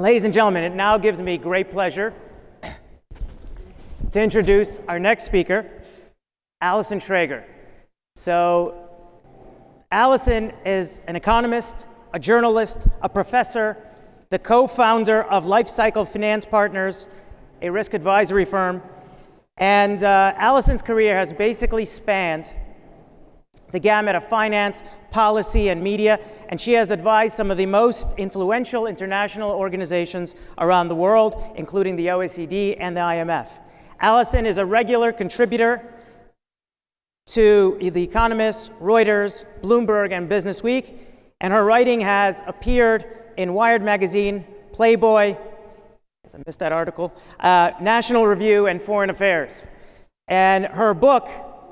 Ladies and gentlemen, it now gives me great pleasure to introduce our next speaker, Allison Schrager. So, Allison is an economist, a journalist, a professor, the co-founder of Life Cycle Finance Partners, a risk advisory firm. And Allison's career has basically spanned the gamut of finance, policy, and media, and she has advised some of the most influential international organizations around the world, including the OECD and the IMF. Allison is a regular contributor to the Economist, Reuters, Bloomberg, and Businessweek, and her writing has appeared in Wired magazine, Playboy, I missed that article, National Review, and Foreign Affairs. And her book,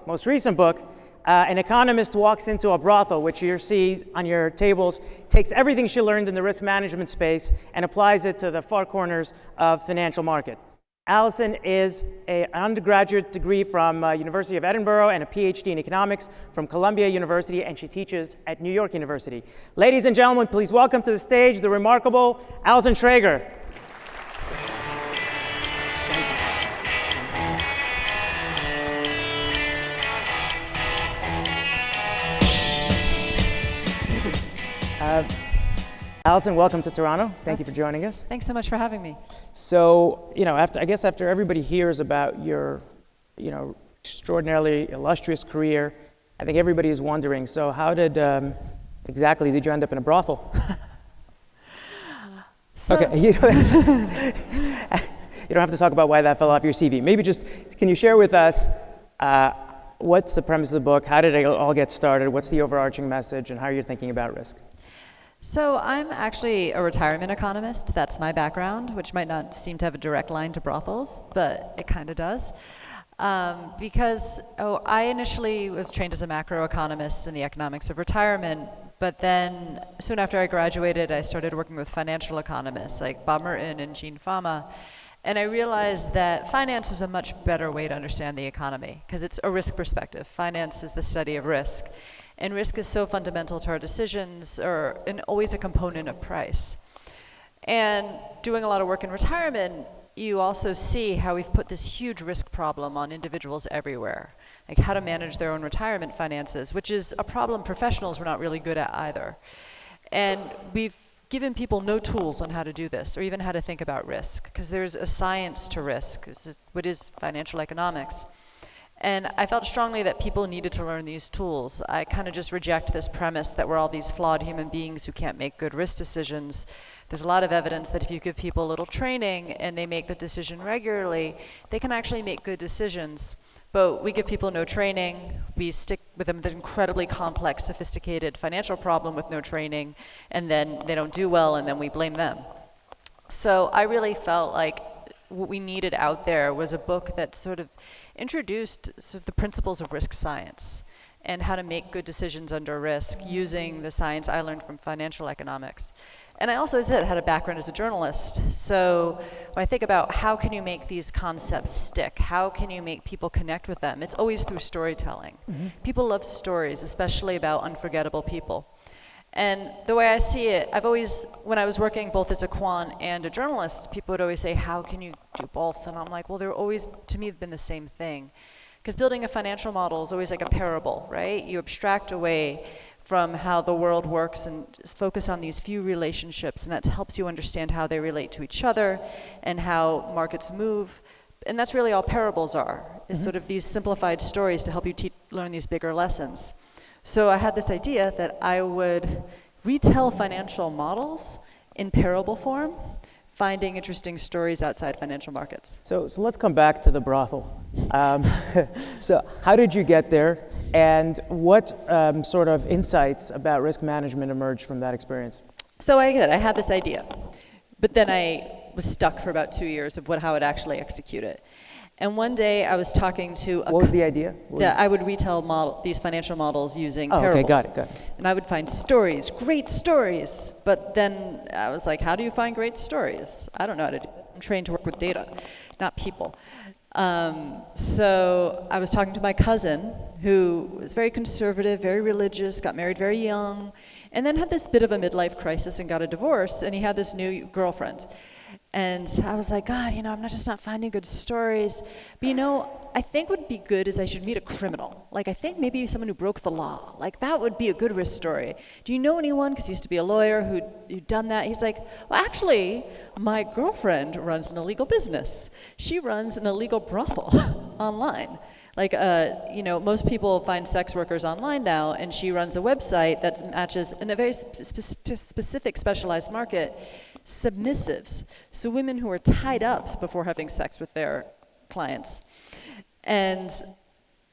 most recent book, An Economist Walks into a Brothel, which you see on your tables, takes everything she learned in the risk management space and applies it to the far corners of financial market. Allison is an undergraduate degree from University of Edinburgh and a PhD in economics from Columbia University, and she teaches at New York University. Ladies and gentlemen, please welcome to the stage the remarkable Allison Schrager. Allison, welcome to Toronto. Thank you for joining us. Thanks so much for having me. So, after everybody hears about your, extraordinarily illustrious career, I think everybody is wondering, so how exactly did you end up in a brothel? Okay, you don't have to talk about why that fell off your CV. Maybe just, can you share with us what's the premise of the book, how did it all get started, what's the overarching message, and how you're thinking about risk? So I'm actually a retirement economist. That's my background, which might not seem to have a direct line to brothels, but it kind of does. Because I initially was trained as a macroeconomist in the economics of retirement, but then soon after I graduated, I started working with financial economists like Bob Merton and Jean Fama. And I realized that finance was a much better way to understand the economy, because it's a risk perspective. Finance is the study of risk. And risk is so fundamental to our decisions, and always a component of price. And doing a lot of work in retirement, you also see how we've put this huge risk problem on individuals everywhere, like how to manage their own retirement finances, which is a problem professionals were not really good at either. And we've given people no tools on how to do this, or even how to think about risk, because there's a science to risk, what is financial economics. And I felt strongly that people needed to learn these tools. I kind of just reject this premise that we're all these flawed human beings who can't make good risk decisions. There's a lot of evidence that if you give people a little training and they make the decision regularly, they can actually make good decisions. But we give people no training, we stick with them with an incredibly complex, sophisticated financial problem with no training, and then they don't do well, and then we blame them. So I really felt like what we needed out there was a book that sort of introduced sort of the principles of risk science and how to make good decisions under risk using the science I learned from financial economics. And I also, as I said, had a background as a journalist. So when I think about how can you make these concepts stick, how can you make people connect with them, it's always through storytelling. Mm-hmm. People love stories, especially about unforgettable people. And the way I see it, when I was working both as a quant and a journalist, people would always say, how can you do both? And I'm like, well, they're always, to me, been the same thing. Because building a financial model is always like a parable, right? You abstract away from how the world works and just focus on these few relationships, and that helps you understand how they relate to each other and how markets move. And that's really all parables are, is sort of these simplified stories to help you learn these bigger lessons. So I had this idea that I would retell financial models in parable form, finding interesting stories outside financial markets. So let's come back to the brothel. So how did you get there, and what sort of insights about risk management emerged from that experience? So I had this idea, but then I was stuck for about 2 years of how I'd actually execute it. And one day I was talking to What was the idea? That I would retell these financial models using parables. Okay, got it. And I would find stories, great stories. But then I was like, how do you find great stories? I don't know how to do this. I'm trained to work with data, not people. So I was talking to my cousin, who was very conservative, very religious, got married very young, and then had this bit of a midlife crisis and got a divorce, and he had this new girlfriend. And I was like, God, I'm just not finding good stories. But I think what would be good is I should meet a criminal. Like, I think maybe someone who broke the law. Like, that would be a good risk story. Do you know anyone? Because he used to be a lawyer who'd done that. He's like, well, actually, my girlfriend runs an illegal business. She runs an illegal brothel online. Like, most people find sex workers online now, and she runs a website that matches in a very specific specialized market, submissives. So women who are tied up before having sex with their clients. And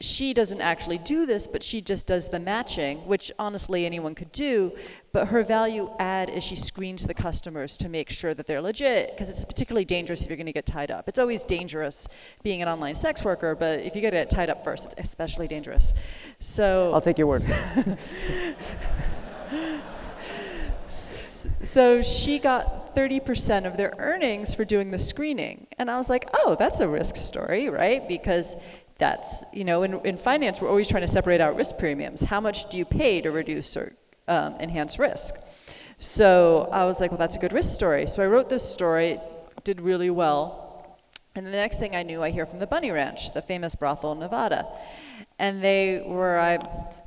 she doesn't actually do this, but she just does the matching, which honestly anyone could do. But her value add is she screens the customers to make sure that they're legit, because it's particularly dangerous if you're going to get tied up. It's always dangerous being an online sex worker, but if you get tied up first, it's especially dangerous. So I'll take your word. So she got 30% of their earnings for doing the screening. And I was like, oh, that's a risk story, right? Because that's, in finance, we're always trying to separate out risk premiums. How much do you pay to reduce or enhance risk? So I was like, well, that's a good risk story. So I wrote this story, did really well. And the next thing I knew, I hear from the Bunny Ranch, the famous brothel in Nevada. And they were,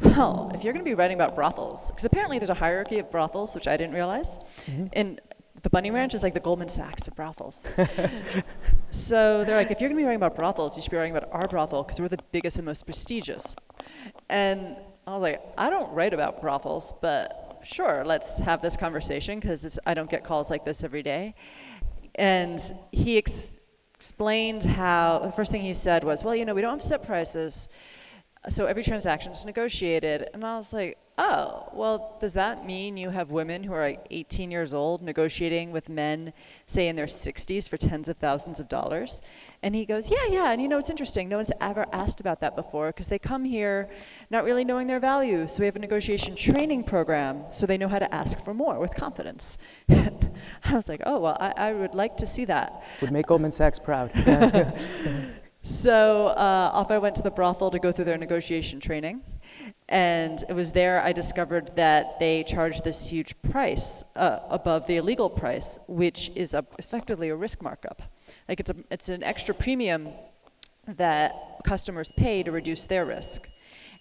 well, if you're going to be writing about brothels, because apparently there's a hierarchy of brothels, which I didn't realize. Mm-hmm. And the Bunny Ranch is like the Goldman Sachs of brothels. So they're like, if you're going to be writing about brothels, you should be writing about our brothel, because we're the biggest and most prestigious. And I was like, I don't write about brothels, but sure, let's have this conversation, because I don't get calls like this every day. And he explained how, the first thing he said was, well, we don't have set prices, so every transaction is negotiated. And I was like, oh, well, does that mean you have women who are like 18 years old negotiating with men, say in their 60s, for tens of thousands of dollars? And he goes, yeah, and it's interesting. No one's ever asked about that before, because they come here not really knowing their value. So we have a negotiation training program so they know how to ask for more with confidence. And I was like, oh, well, I would like to see that. Would make Goldman Sachs proud. So off I went to the brothel to go through their negotiation training. And it was there I discovered that they charge this huge price above the illegal price, which is effectively a risk markup. Like it's an extra premium that customers pay to reduce their risk.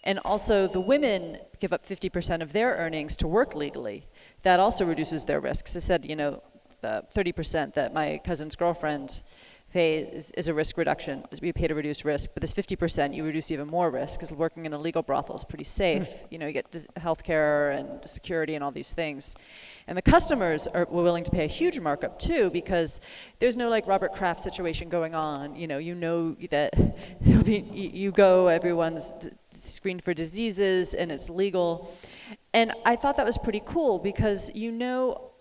And also the women give up 50% of their earnings to work legally. That also reduces their risk. So I said, the 30% that my cousin's girlfriend pays is a risk reduction. We pay to reduce risk, but this 50% you reduce even more risk, because working in a legal brothel is pretty safe. You get healthcare and security and all these things. And the customers were willing to pay a huge markup too, because there's no like Robert Kraft situation going on. That you go, everyone's screened for diseases, and it's legal. And I thought that was pretty cool, because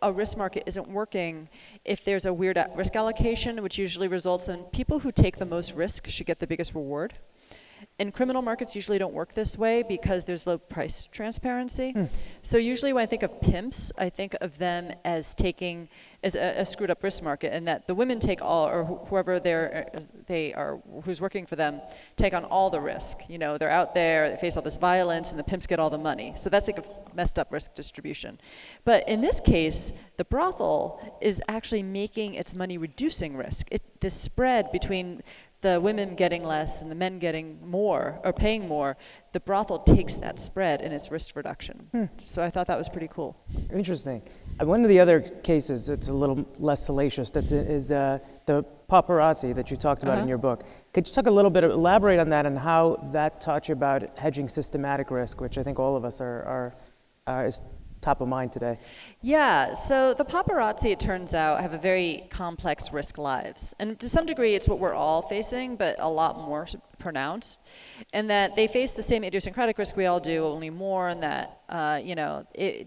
a risk market isn't working if there's a weird risk allocation, which usually results in people who take the most risk should get the biggest reward. And criminal markets usually don't work this way because there's low price transparency. So usually when I think of pimps, I think of them as taking as a screwed up risk market, and that the women take all, or whoever they are, who's working for them, take on all the risk. They're out there, they face all this violence, and the pimps get all the money. So that's like a messed up risk distribution. But in this case, the brothel is actually making its money reducing risk. This spread between the women getting less and the men getting more or paying more, the brothel takes that spread in its risk reduction. So I thought that was pretty cool. Interesting. One of the other cases that's a little less salacious is the paparazzi that you talked about in your book. Could you talk a little bit, elaborate on that and how that taught you about hedging systematic risk, which I think all of us is top of mind today? Yeah, so the paparazzi, it turns out, have a very complex risk lives. And to some degree, it's what we're all facing, but a lot more pronounced. And that they face the same idiosyncratic risk we all do, only more, and that,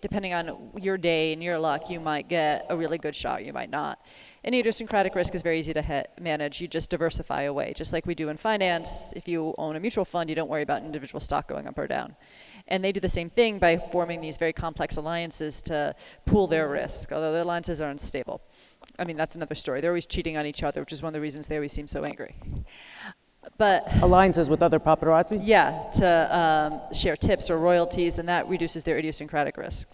depending on your day and your luck, you might get a really good shot, you might not. And idiosyncratic risk is very easy to manage. You just diversify away. Just like we do in finance, if you own a mutual fund, you don't worry about individual stock going up or down. And they do the same thing by forming these very complex alliances to pool their risk, although their alliances are unstable. I mean, that's another story. They're always cheating on each other, which is one of the reasons they always seem so angry. But alliances with other paparazzi? yeah, to share tips or royalties, and that reduces their idiosyncratic risk.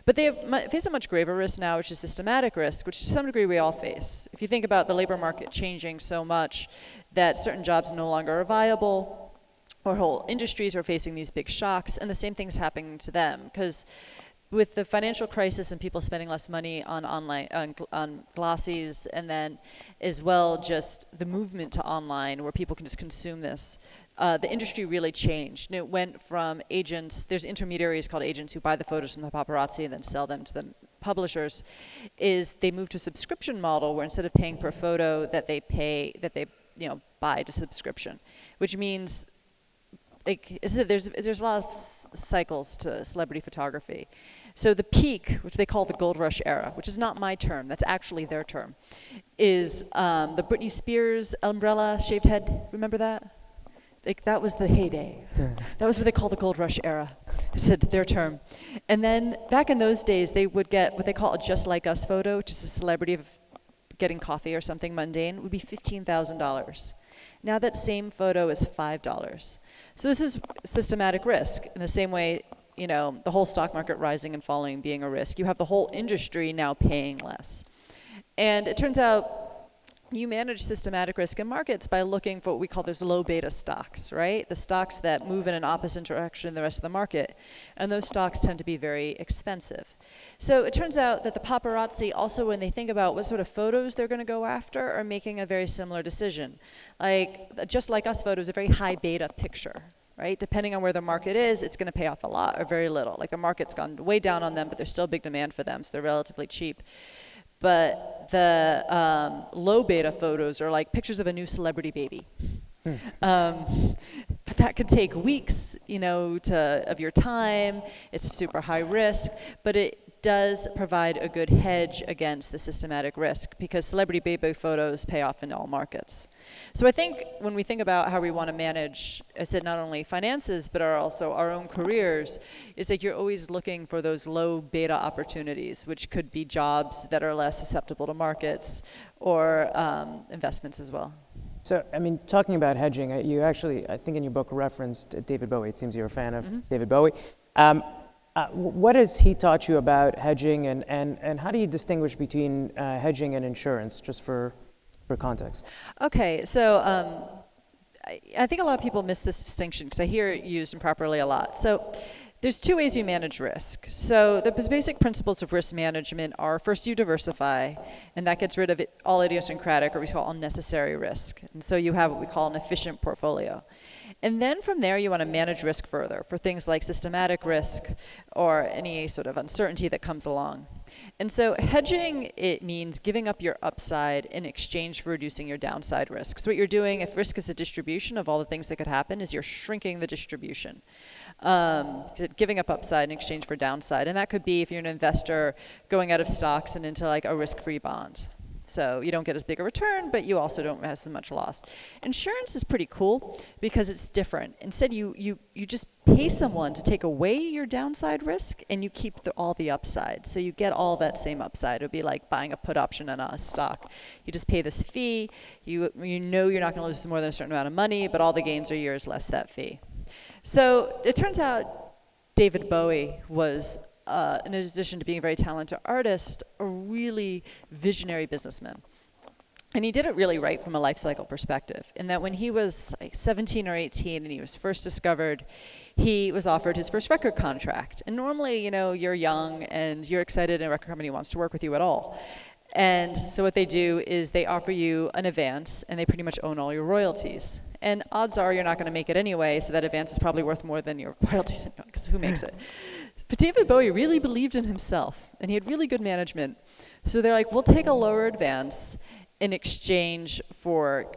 But they face a much graver risk now, which is systematic risk, which to some degree we all face. If you think about the labor market changing so much that certain jobs no longer are viable, or whole industries are facing these big shocks, and the same thing's happening to them. Because with the financial crisis and people spending less money on online, on glossies, and then as well just the movement to online where people can just consume this, the industry really changed. And it went from agents, there's intermediaries called agents who buy the photos from the paparazzi and then sell them to the publishers, is they moved to a subscription model where instead of paying per photo that they buy to subscription, which means there's a lot of cycles to celebrity photography. So the peak, which they call the gold rush era, which is not my term, that's actually their term, is the Britney Spears umbrella shaved head. Remember that? That was the heyday. That was what they call the gold rush era. I said their term. And then back in those days, they would get what they call a just like us photo, which is a celebrity of getting coffee or something mundane, would be $15,000. Now that same photo is $5. So this is systematic risk. In the same way, the whole stock market rising and falling being a risk. You have the whole industry now paying less. And it turns out you manage systematic risk in markets by looking for what we call those low beta stocks, right? The stocks that move in an opposite direction than the rest of the market. And those stocks tend to be very expensive. So it turns out that the paparazzi also, when they think about what sort of photos they're going to go after, are making a very similar decision. Like, just like us photo is a very high beta picture, right? Depending on where the market is, it's going to pay off a lot or very little. Like the market's gone way down on them, but there's still big demand for them, so they're relatively cheap. But the low beta photos are like pictures of a new celebrity baby. But that could take weeks, of your time. It's super high risk, but it does provide a good hedge against the systematic risk because celebrity baby photos pay off in all markets. So I think when we think about how we want to manage, I said not only finances, but also our own careers, is that you're always looking for those low beta opportunities, which could be jobs that are less susceptible to markets or investments as well. So, talking about hedging, you actually, I think in your book, referenced David Bowie. It seems you're a fan of David Bowie. What has he taught you about hedging, and how do you distinguish between hedging and insurance, just for context? Okay, so I think a lot of people miss this distinction because I hear it used improperly a lot. So there's two ways you manage risk. So the basic principles of risk management are, first you diversify, and that gets rid of all idiosyncratic, or we call unnecessary risk. And so you have what we call an efficient portfolio. And then from there, you want to manage risk further for things like systematic risk or any sort of uncertainty that comes along. And so hedging, it means giving up your upside in exchange for reducing your downside risk. So what you're doing, if risk is a distribution of all the things that could happen, is you're shrinking the distribution. Giving up upside in exchange for downside. And that could be, if you're an investor, going out of stocks and into like a risk-free bond. So you don't get as big a return, but you also don't have as much loss. Insurance is pretty cool because it's different. Instead, you just pay someone to take away your downside risk, and you keep all the upside. So you get all that same upside. It would be like buying a put option on a stock. You just pay this fee. You know you're not going to lose more than a certain amount of money, but all the gains are yours less that fee. So it turns out David Bowie was, in addition to being a very talented artist, a really visionary businessman. And he did it really right from a life cycle perspective, in that when he was like 17 or 18 and he was first discovered, he was offered his first record contract. And normally, you're young and you're excited and a record company wants to work with you at all. And so what they do is they offer you an advance, and they pretty much own all your royalties. And odds are you're not going to make it anyway, so that advance is probably worth more than your royalties, because who makes it? But David Bowie really believed in himself, and he had really good management. So they're like, we'll take a lower advance in exchange for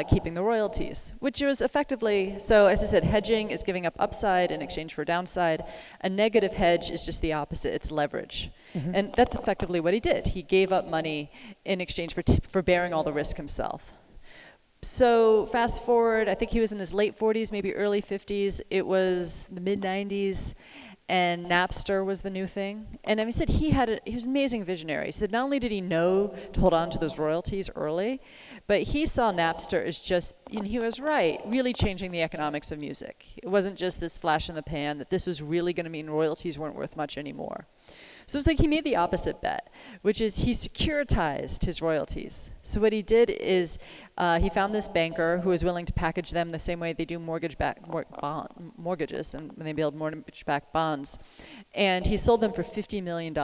keeping the royalties, which was effectively, so as I said, hedging is giving up upside in exchange for downside. A negative hedge is just the opposite, it's leverage. And that's effectively what he did. He gave up money in exchange for bearing all the risk himself. So fast forward, I think he was in his late 40s, maybe early 50s. It was the mid 90s, and Napster was the new thing. And he said he was an amazing visionary. He said not only did he know to hold on to those royalties early, But he saw Napster as just, and he was right, really changing the economics of music. It wasn't just this flash in the pan, that this was really going to mean royalties weren't worth much anymore. So it's like he made the opposite bet, which is he securitized his royalties. So what he did is he found this banker who was willing to package them the same way they do mortgages, and when they build mortgage-backed bonds. And he sold them for $50 million.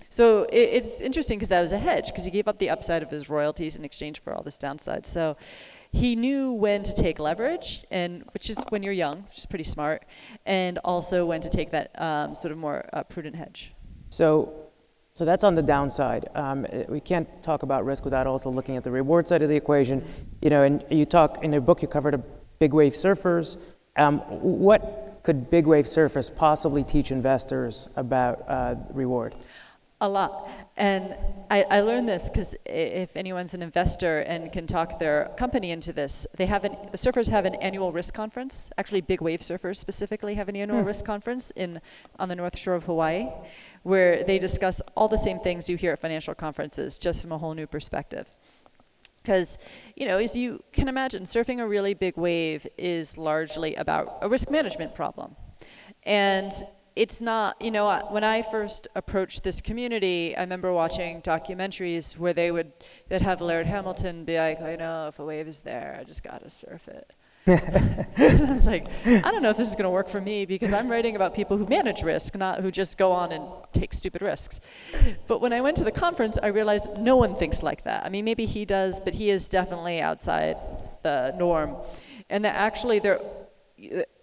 So it's interesting because that was a hedge, because he gave up the upside of his royalties in exchange for all this downside. So he knew when to take leverage, and which is when you're young, which is pretty smart, and also when to take that sort of more prudent hedge. So that's on the downside. We can't talk about risk without also looking at the reward side of the equation. And you talk in the book, you covered big wave surfers. What could big wave surfers possibly teach investors about reward? A lot. And I learned this because if anyone's an investor and can talk their company into this, the surfers have an annual risk conference. Actually, big wave surfers specifically have an annual risk conference on the North Shore of Hawaii, where they discuss all the same things you hear at financial conferences, just from a whole new perspective. Because, as you can imagine, surfing a really big wave is largely about a risk management problem. And it's not, when I first approached this community, I remember watching documentaries where they'd have Laird Hamilton be like, I know if a wave is there, I just gotta surf it. And I was like, I don't know if this is gonna work for me, because I'm writing about people who manage risk, not who just go on and take stupid risks. But when I went to the conference, I realized no one thinks like that. I mean, maybe he does, but he is definitely outside the norm. And that actually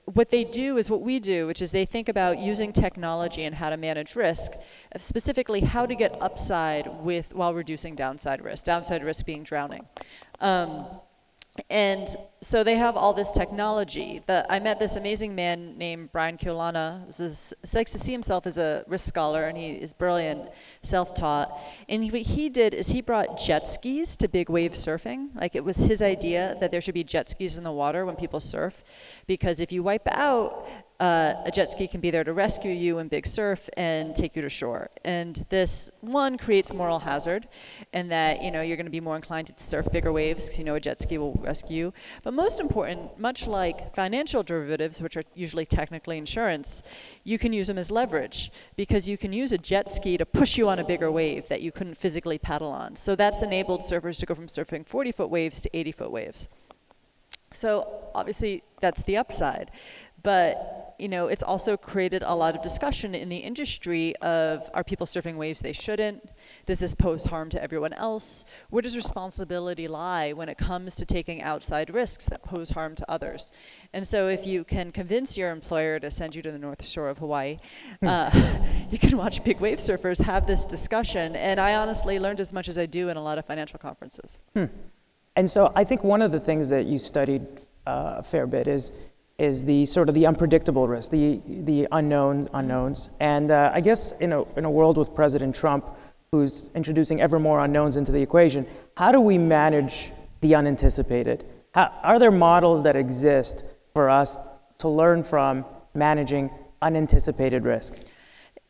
what they do is what we do, which is they think about using technology and how to manage risk, specifically how to get upside while reducing downside risk being drowning. And so they have all this technology. I met this amazing man named Brian Keulana, who likes to see himself as a risk scholar, and he is brilliant, self-taught. And what he did is he brought jet skis to big wave surfing. Like, it was his idea that there should be jet skis in the water when people surf, because if you wipe out, a jet ski can be there to rescue you in big surf and take you to shore. And this, one, creates moral hazard, and that you're going to be more inclined to surf bigger waves because a jet ski will rescue you. But most important, much like financial derivatives, which are usually technically insurance, you can use them as leverage, because you can use a jet ski to push you on a bigger wave that you couldn't physically paddle on. So that's enabled surfers to go from surfing 40-foot waves to 80-foot waves. So obviously that's the upside. But it's also created a lot of discussion in the industry of, are people surfing waves they shouldn't? Does this pose harm to everyone else? Where does responsibility lie when it comes to taking outside risks that pose harm to others? And so if you can convince your employer to send you to the North Shore of Hawaii, you can watch big wave surfers have this discussion. And I honestly learned as much as I do in a lot of financial conferences. And so I think one of the things that you studied a fair bit is the sort of the unpredictable risk, the unknowns. And I guess in a world with President Trump, who's introducing ever more unknowns into the equation, how do we manage the unanticipated? Are there models that exist for us to learn from managing unanticipated risk?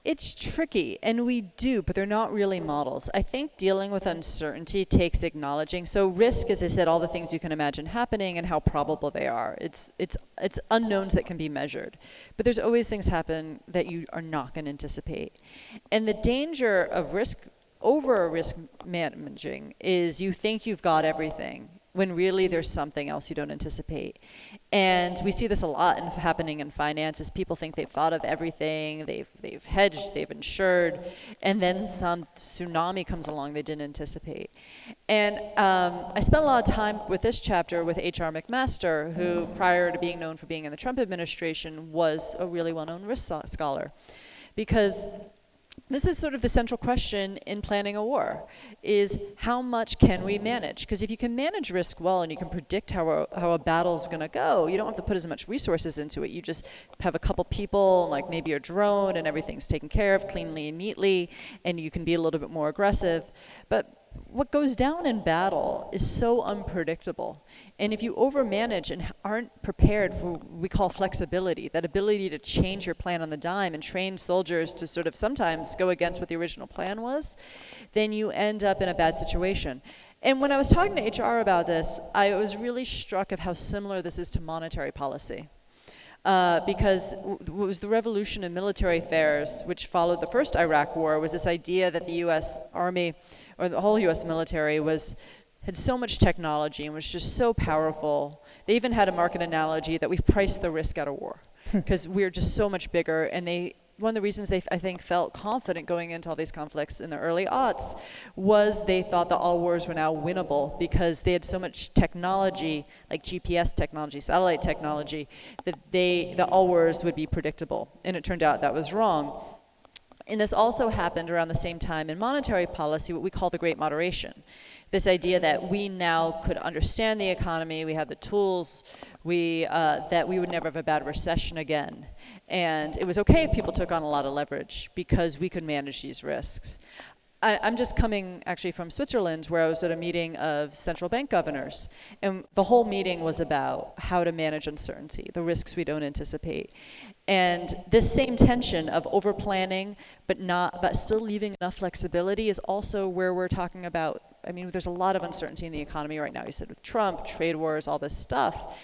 It's tricky, and we do, but they're not really models. I think dealing with uncertainty takes acknowledging. So risk, as I said, all the things you can imagine happening and how probable they are. It's unknowns that can be measured. But there's always things happen that you are not going to anticipate. And the danger of risk managing is you think you've got everything, when really there's something else you don't anticipate. And we see this a lot happening in finance, is people think they've thought of everything, they've hedged, they've insured, and then some tsunami comes along they didn't anticipate. And I spent a lot of time with this chapter with H.R. McMaster, who prior to being known for being in the Trump administration was a really well-known risk scholar. Because this is sort of the central question in planning a war, is how much can we manage? Because if you can manage risk well and you can predict how a battle's going to go, you don't have to put as much resources into it. You just have a couple people, like maybe a drone, and everything's taken care of cleanly and neatly, and you can be a little bit more aggressive. But what goes down in battle is so unpredictable. And if you overmanage and aren't prepared for what we call flexibility, that ability to change your plan on the dime and train soldiers to sort of sometimes go against what the original plan was, then you end up in a bad situation. And when I was talking to HR about this, I was really struck of how similar this is to monetary policy. Because what was the revolution in military affairs, which followed the first Iraq war, was this idea that the U.S. Army, or the whole U.S. military, had so much technology and was just so powerful. They even had a market analogy that we've priced the risk out of war, because we're just so much bigger. And one of the reasons they, I think, felt confident going into all these conflicts in the early aughts was they thought that all wars were now winnable because they had so much technology, like GPS technology, satellite technology, that all wars would be predictable. And it turned out that was wrong. And this also happened around the same time in monetary policy, what we call the Great Moderation. This idea that we now could understand the economy, we had the tools, that we would never have a bad recession again. And it was okay if people took on a lot of leverage because we could manage these risks. I'm just coming actually from Switzerland, where I was at a meeting of central bank governors. And the whole meeting was about how to manage uncertainty, the risks we don't anticipate. And this same tension of over-planning, but still leaving enough flexibility is also where we're talking about. I mean, there's a lot of uncertainty in the economy right now. You said with Trump, trade wars, all this stuff.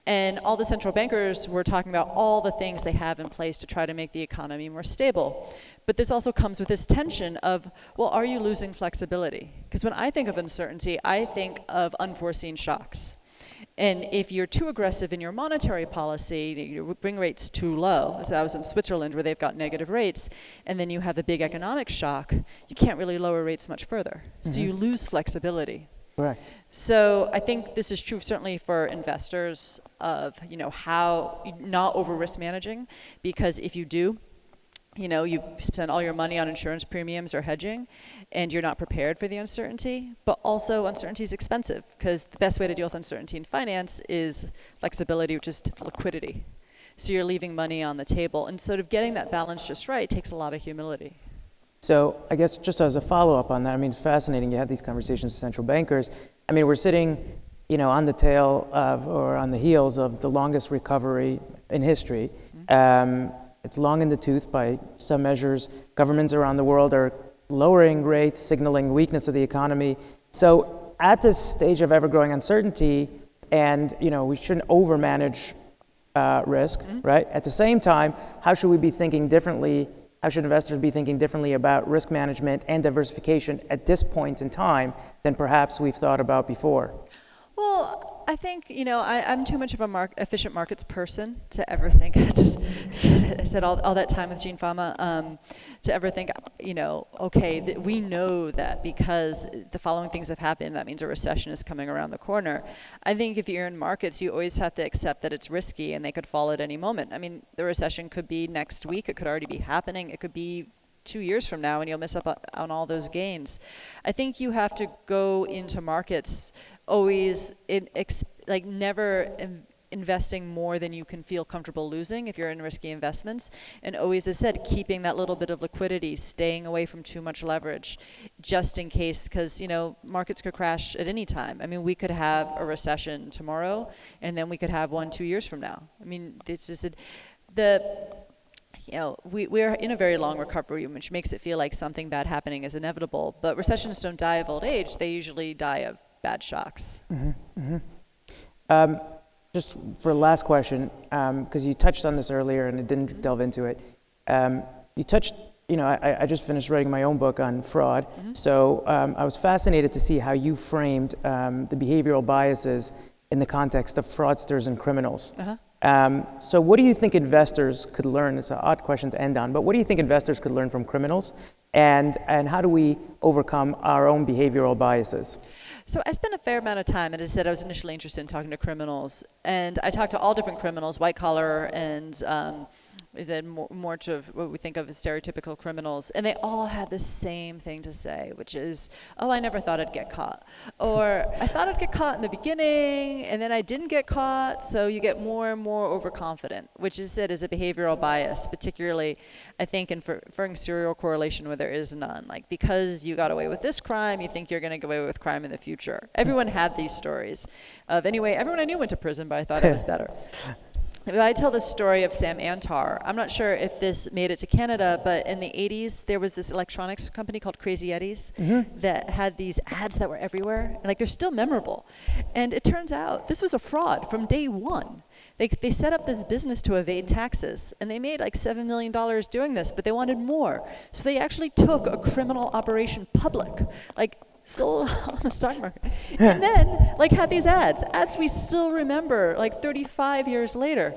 And all the central bankers were talking about all the things they have in place to try to make the economy more stable. But this also comes with this tension of, well, are you losing flexibility? Because when I think of uncertainty, I think of unforeseen shocks. And if you're too aggressive in your monetary policy, you bring rates too low. So I was in Switzerland where they've got negative rates, and then you have a big economic shock, you can't really lower rates much further. Mm-hmm. So you lose flexibility. Right. So I think this is true certainly for investors of, how not over risk managing, because if you do, you spend all your money on insurance premiums or hedging, and you're not prepared for the uncertainty. But also, uncertainty is expensive, because the best way to deal with uncertainty in finance is flexibility, which is liquidity. So you're leaving money on the table. And sort of getting that balance just right takes a lot of humility. So I guess just as a follow-up on that, I mean, it's fascinating. You have these conversations with central bankers. I mean, we're sitting, on the tail of, or on the heels of the longest recovery in history. Mm-hmm. It's long in the tooth by some measures. Governments around the world are lowering rates, signaling weakness of the economy. So at this stage of ever-growing uncertainty, and we shouldn't overmanage risk, mm-hmm. right? At the same time, how should we be thinking differently? How should investors be thinking differently about risk management and diversification at this point in time than perhaps we've thought about before? Well, I think, I'm too much of a efficient markets person to ever think, I said all that time with Jean Fama, to ever think, okay, we know that because the following things have happened, that means a recession is coming around the corner. I think if you're in markets, you always have to accept that it's risky and they could fall at any moment. I mean, the recession could be next week, it could already be happening, it could be 2 years from now and you'll miss up on all those gains. I think you have to go into markets always never investing more than you can feel comfortable losing if you're in risky investments, and always, as I said, keeping that little bit of liquidity, staying away from too much leverage, just in case, because markets could crash at any time. I mean, we could have a recession tomorrow, and then we could have one 2 years from now. I mean, it's just we're in a very long recovery, which makes it feel like something bad happening is inevitable. But recessions don't die of old age; they usually die of bad shocks. Mm-hmm. Mm-hmm. Just for the last question, because you touched on this earlier and it didn't delve into it. You touched, I just finished writing my own book on fraud. Mm-hmm. So I was fascinated to see how you framed the behavioral biases in the context of fraudsters and criminals. Uh-huh. So what do you think investors could learn? It's an odd question to end on, but what do you think investors could learn from criminals? And how do we overcome our own behavioral biases? So I spent a fair amount of time, and as I said, I was initially interested in talking to criminals. And I talked to all different criminals, white collar and Is it more to what we think of as stereotypical criminals? And they all had the same thing to say, which is, oh, I never thought I'd get caught. Or I thought I'd get caught in the beginning, and then I didn't get caught, so you get more and more overconfident, which is said is a behavioral bias, particularly, I think, in inferring serial correlation where there is none. Like, because you got away with this crime, you think you're going to get away with crime in the future. Everyone had these stories of, anyway, everyone I knew went to prison, but I thought it was better. I tell the story of Sam Antar. I'm not sure if this made it to Canada, but in the 80s, there was this electronics company called Crazy Eddie's that had these ads that were everywhere. And like, they're still memorable. And it turns out this was a fraud from day one. They set up this business to evade taxes, and they made like $7 million doing this, but they wanted more. So they actually took a criminal operation public, like sold on the stock market, and then like had these ads we still remember like 35 years later.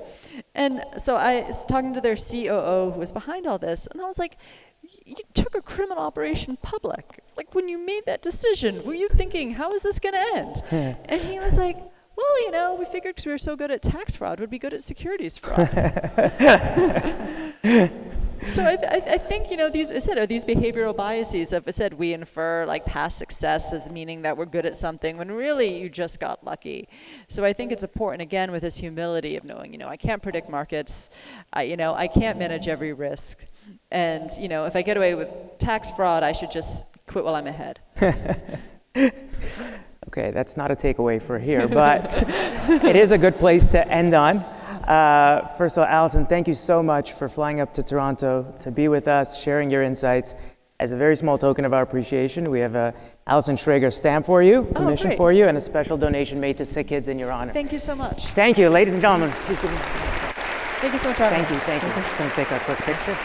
And so I was talking to their COO who was behind all this, and I was like, you took a criminal operation public. Like, when you made that decision, were you thinking, how is this going to end? And he was like, well, you know, we figured because we were so good at tax fraud, we'd be good at securities fraud. So I think, you know, these, I said, are these behavioral biases of, I said, we infer like past success as meaning that we're good at something when really you just got lucky. So I think it's important, again, with this humility of knowing, you know, I can't predict markets, I can't manage every risk. And, you know, if I get away with tax fraud, I should just quit while I'm ahead. Okay, that's not a takeaway for here, but it is a good place to end on. First of all, Allison, thank you so much for flying up to Toronto to be with us, sharing your insights. As a very small token of our appreciation, we have a Allison Schrager stamp for you, commission for you, and a special donation made to Sick Kids in your honor. Thank you so much. Thank you, ladies and gentlemen. Please give me. Thank you so much for having me. Thank you. Just going to take a quick picture.